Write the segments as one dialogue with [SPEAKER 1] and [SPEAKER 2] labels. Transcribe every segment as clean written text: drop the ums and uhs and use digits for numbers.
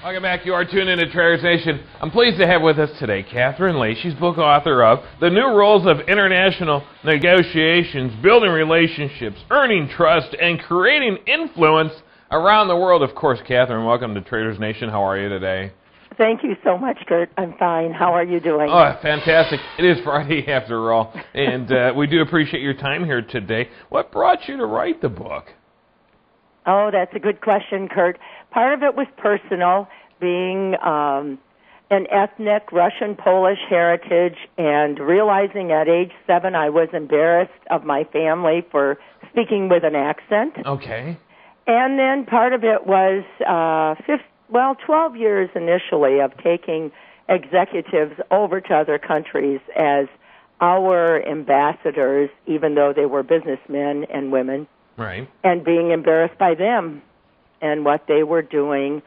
[SPEAKER 1] Welcome back. You are tuned into Traders Nation. I'm pleased to have with us today Catherine Lee. She's book author of The New Rules of International Negotiations, Building Relationships, Earning Trust, and Creating Influence Around the World. Of course, Catherine, welcome to Traders Nation. How are you today?
[SPEAKER 2] Thank you so much, Kurt. I'm fine. How are you doing?
[SPEAKER 1] Oh, fantastic. It is Friday after all, and we do appreciate your time here today. What brought you to write the book?
[SPEAKER 2] Oh, that's a good question, Kurt. Part of it was personal, being an ethnic Russian-Polish heritage and realizing at age 7 I was embarrassed of my family for speaking with an accent.
[SPEAKER 1] Okay.
[SPEAKER 2] And then part of it was 12 years initially of taking executives over to other countries as our ambassadors, even though they were businessmen and women.
[SPEAKER 1] Right.
[SPEAKER 2] And being embarrassed by them and what they were doing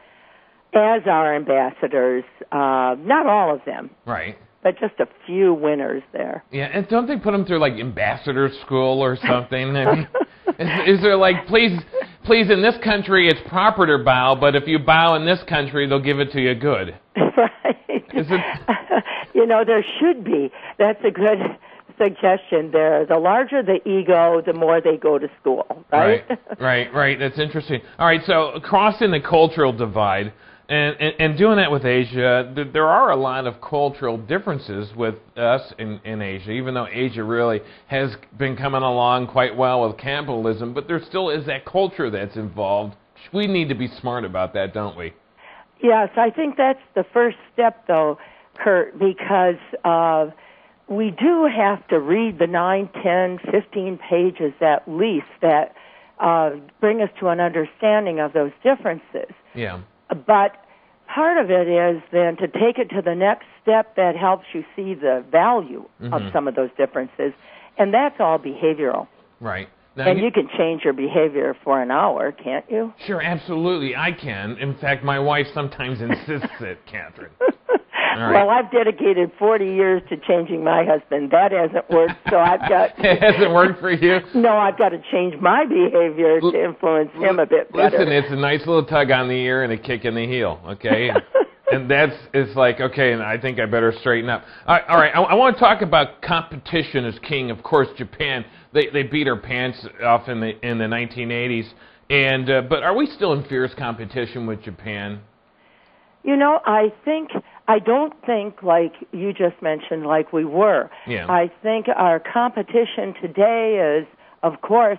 [SPEAKER 2] as our ambassadors. Not all of them.
[SPEAKER 1] Right.
[SPEAKER 2] But just a few winners there.
[SPEAKER 1] Yeah, and don't they put them through, like, ambassador school or something? I mean, is there, like, please, in this country it's proper to bow, but if you bow in this country, they'll give it to you good.
[SPEAKER 2] Right.
[SPEAKER 1] Is it?
[SPEAKER 2] There should be. That's a good suggestion there. The larger the ego, the more they go to school, right?
[SPEAKER 1] Right. That's interesting. All right, so crossing the cultural divide and doing that with Asia, there are a lot of cultural differences with us in Asia, even though Asia really has been coming along quite well with capitalism, but there still is that culture that's involved. We need to be smart about that, don't we?
[SPEAKER 2] Yes, I think that's the first step, though, Kurt, because we do have to read the 9, 10, 15 pages at least that bring us to an understanding of those differences.
[SPEAKER 1] Yeah.
[SPEAKER 2] But part of it is then to take it to the next step that helps you see the value of some of those differences, and that's all behavioral.
[SPEAKER 1] Right. Now,
[SPEAKER 2] and you can change your behavior for an hour, can't you?
[SPEAKER 1] Sure, absolutely, I can. In fact, my wife sometimes insists it, Catherine. Right.
[SPEAKER 2] Well, I've dedicated 40 years to changing my husband. That hasn't worked, so I've got...
[SPEAKER 1] It hasn't worked for you?
[SPEAKER 2] No, I've got to change my behavior to influence him a bit better.
[SPEAKER 1] Listen, it's a nice little tug on the ear and a kick in the heel, okay? And it's like, okay, and I think I better straighten up. All right, I want to talk about competition is king. Of course, Japan, they beat our pants off in the 1980s. And but are we still in fierce competition with Japan?
[SPEAKER 2] I don't think, like you just mentioned, like we were.
[SPEAKER 1] Yeah.
[SPEAKER 2] I think our competition today is, of course,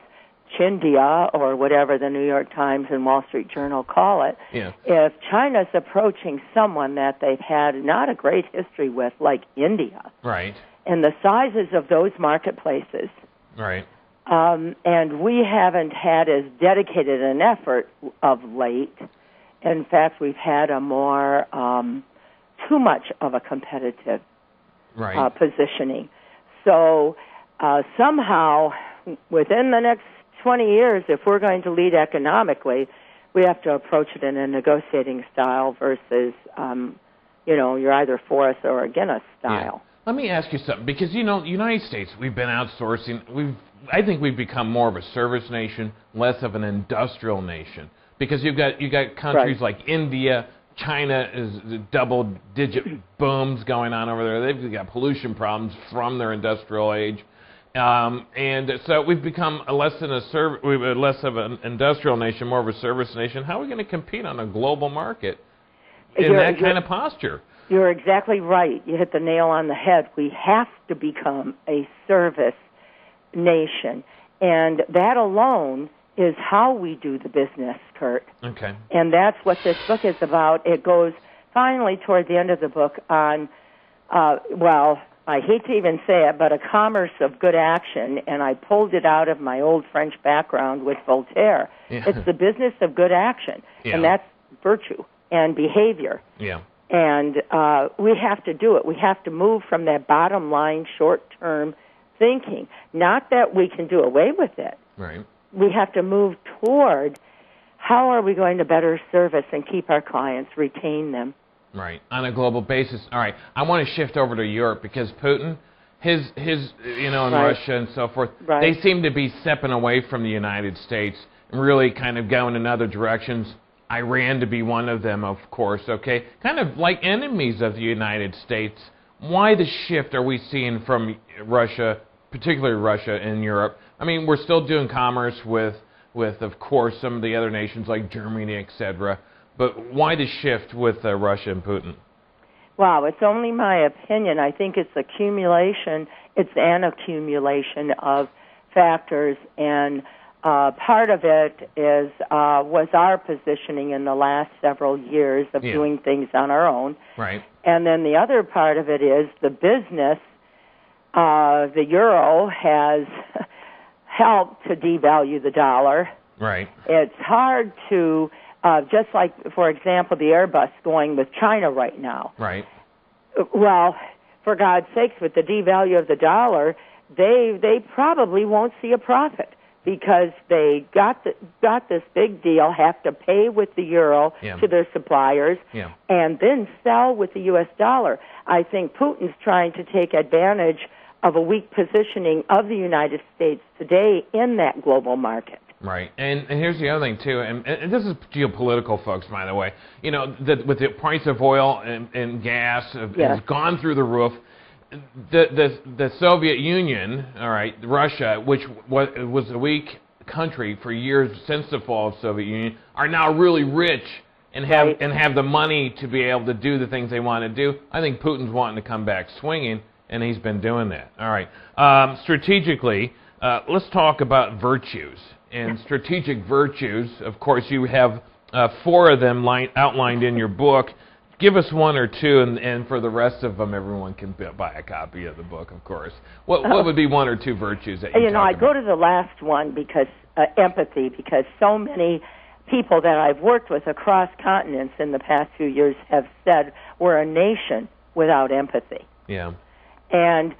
[SPEAKER 2] Chindia, or whatever the New York Times and Wall Street Journal call it.
[SPEAKER 1] Yeah.
[SPEAKER 2] If China's approaching someone that they've had not a great history with, like India.
[SPEAKER 1] Right.
[SPEAKER 2] And the sizes of those marketplaces.
[SPEAKER 1] Right.
[SPEAKER 2] And we haven't had as dedicated an effort of late. In fact, we've had a more, too much of a competitive positioning. So somehow, within the next 20 years, if we're going to lead economically, we have to approach it in a negotiating style versus, you're either for us or against us style.
[SPEAKER 1] Yeah. Let me ask you something, because, the United States, we've been outsourcing. I think we've become more of a service nation, less of an industrial nation. Because you got countries like India, China is double-digit booms going on over there. They've got pollution problems from their industrial age, and so we've become less of an industrial nation, more of a service nation. How are we going to compete on a global market in that kind of posture?
[SPEAKER 2] You're exactly right. You hit the nail on the head. We have to become a service nation, and that alone is how we do the business, Kurt.
[SPEAKER 1] Okay.
[SPEAKER 2] And that's what this book is about. It goes finally toward the end of the book on, I hate to even say it, but a commerce of good action, and I pulled it out of my old French background with Voltaire. Yeah. It's the business of good action, and that's virtue and behavior.
[SPEAKER 1] Yeah.
[SPEAKER 2] And we have to do it. We have to move from that bottom line, short-term thinking. Not that we can do away with it.
[SPEAKER 1] Right.
[SPEAKER 2] We have to move toward how are we going to better service and keep our clients, retain them.
[SPEAKER 1] Right, on a global basis. All right, I want to shift over to Europe because Putin, his in Russia and so forth, they seem to be stepping away from the United States and really kind of going in other directions. Iran to be one of them, of course, okay? Kind of like enemies of the United States. Why the shift are we seeing from Russia, particularly Russia and Europe? I mean, we're still doing commerce with of course, some of the other nations like Germany, etc. But why the shift with Russia and Putin?
[SPEAKER 2] Wow, it's only my opinion. I think it's an accumulation of factors, and part of it was our positioning in the last several years of doing things on our own.
[SPEAKER 1] Right.
[SPEAKER 2] And then the other part of it is the business. The euro has helped to devalue the dollar.
[SPEAKER 1] Right.
[SPEAKER 2] It's hard to, just like, for example, the Airbus going with China right now.
[SPEAKER 1] Right.
[SPEAKER 2] Well, for God's sakes, with the devalue of the dollar, they probably won't see a profit because they got this big deal, have to pay with the euro to their suppliers, and then sell with the U.S. dollar. I think Putin's trying to take advantage of a weak positioning of the United States today in that global market.
[SPEAKER 1] Right, and here's the other thing too, and this is geopolitical, folks. By the way, you know that with the price of oil and gas has gone through the roof. The Soviet Union, all right, Russia, which was a weak country for years since the fall of the Soviet Union, are now really rich and have the money to be able to do the things they want to do. I think Putin's wanting to come back swinging, and he's been doing that. All right, strategically, let's talk about virtues. And strategic virtues, of course, you have 4 of them outlined in your book. Give us 1 or 2, and for the rest of them, everyone can buy a copy of the book, of course. What would be 1 or 2 virtues that you talk
[SPEAKER 2] I go to the last one because empathy, because so many people that I've worked with across continents in the past few years have said we're a nation without empathy.
[SPEAKER 1] Yeah.
[SPEAKER 2] And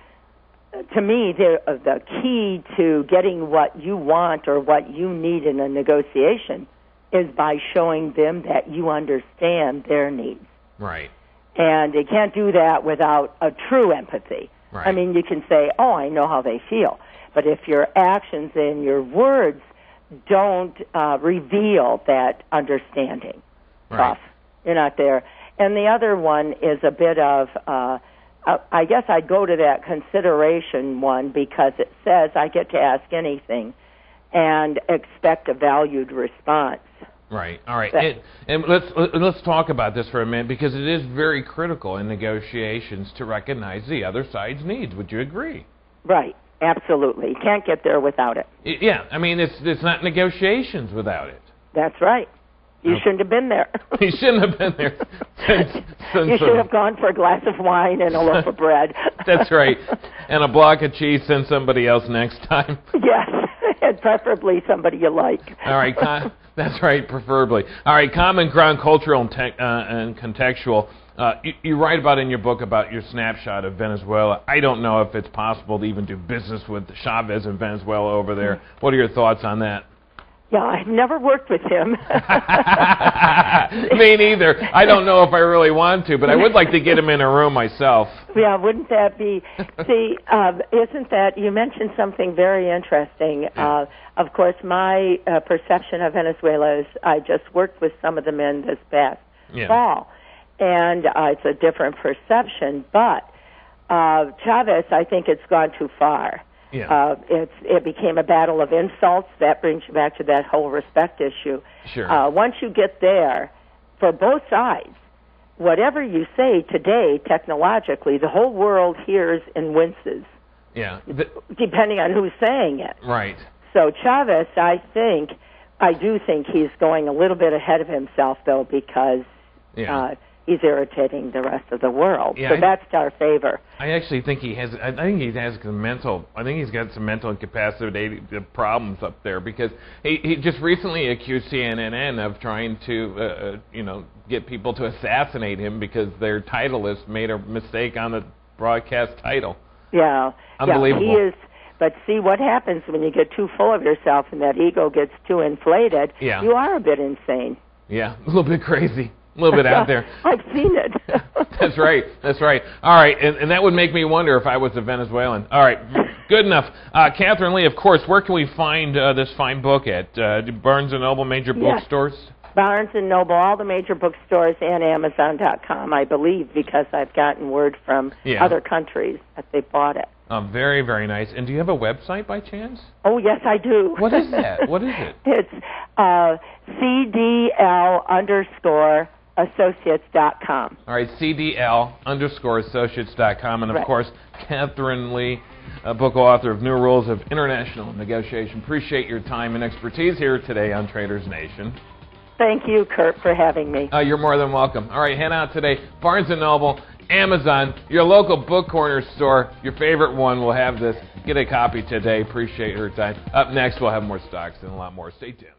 [SPEAKER 2] to me, the key to getting what you want or what you need in a negotiation is by showing them that you understand their needs.
[SPEAKER 1] Right.
[SPEAKER 2] And you can't do that without a true empathy.
[SPEAKER 1] Right.
[SPEAKER 2] I mean, you can say, oh, I know how they feel. But if your actions and your words don't reveal that understanding, you're not there. And the other one is a bit of... I guess I'd go to that consideration one because it says I get to ask anything and expect a valued response.
[SPEAKER 1] Right. All right. And let's talk about this for a minute because it is very critical in negotiations to recognize the other side's needs. Would you agree?
[SPEAKER 2] Right. Absolutely. You can't get there without it.
[SPEAKER 1] Yeah. I mean, it's not negotiations without it.
[SPEAKER 2] That's right. You shouldn't have been there.
[SPEAKER 1] You shouldn't have been there.
[SPEAKER 2] You should have gone for a glass of wine and a loaf of bread.
[SPEAKER 1] That's right. And a block of cheese, send somebody else next time.
[SPEAKER 2] Yes, and preferably somebody you like.
[SPEAKER 1] All right, that's right, preferably. All right, common ground, cultural and contextual. You write about in your book about your snapshot of Venezuela. I don't know if it's possible to even do business with Chavez in Venezuela over there. What are your thoughts on that?
[SPEAKER 2] Yeah, I've never worked with him.
[SPEAKER 1] Me neither. I don't know if I really want to, but I would like to get him in a room myself.
[SPEAKER 2] Yeah, wouldn't that be... See, isn't that... You mentioned something very interesting. Of course, my perception of Venezuela is I just worked with some of the men this past fall, and it's a different perception, but Chavez, I think it's gone too far.
[SPEAKER 1] Yeah.
[SPEAKER 2] It became a battle of insults. That brings you back to that whole respect issue.
[SPEAKER 1] Sure.
[SPEAKER 2] Once you get there, for both sides, whatever you say today, technologically, the whole world hears and winces.
[SPEAKER 1] Yeah.
[SPEAKER 2] Depending on who's saying it.
[SPEAKER 1] Right.
[SPEAKER 2] So Chavez, I do think he's going a little bit ahead of himself, though, because he's irritating the rest of the world.
[SPEAKER 1] Yeah,
[SPEAKER 2] so that's to our favor.
[SPEAKER 1] I actually think he has. I think he has some mental. I think he's got some mental incapacity problems up there because he just recently accused CNN of trying to get people to assassinate him because their titleist made a mistake on the broadcast title.
[SPEAKER 2] Yeah,
[SPEAKER 1] unbelievable.
[SPEAKER 2] Yeah, he is. But see what happens when you get too full of yourself and that ego gets too inflated.
[SPEAKER 1] Yeah.
[SPEAKER 2] You are a bit insane.
[SPEAKER 1] Yeah, a little bit crazy. A little bit out there.
[SPEAKER 2] I've seen it.
[SPEAKER 1] That's right. That's right. All right, and that would make me wonder if I was a Venezuelan. All right, good enough. Catherine Lee, of course, where can we find this fine book at? Barnes & Noble, major bookstores?
[SPEAKER 2] Barnes & Noble, all the major bookstores, and Amazon.com, I believe, because I've gotten word from other countries that they bought it.
[SPEAKER 1] Very, very nice. And do you have a website by chance?
[SPEAKER 2] Oh, yes, I do.
[SPEAKER 1] What is that? What is it?
[SPEAKER 2] It's CDL_associates.com.
[SPEAKER 1] All right, CDL_associates.com. And, of course, Catherine Lee, book author of New Rules of International Negotiation. Appreciate your time and expertise here today on Traders Nation.
[SPEAKER 2] Thank you, Kurt, for having me.
[SPEAKER 1] You're more than welcome. All right, head out today. Barnes & Noble, Amazon, your local book corner store, your favorite one will have this. Get a copy today. Appreciate her time. Up next, we'll have more stocks and a lot more. Stay tuned.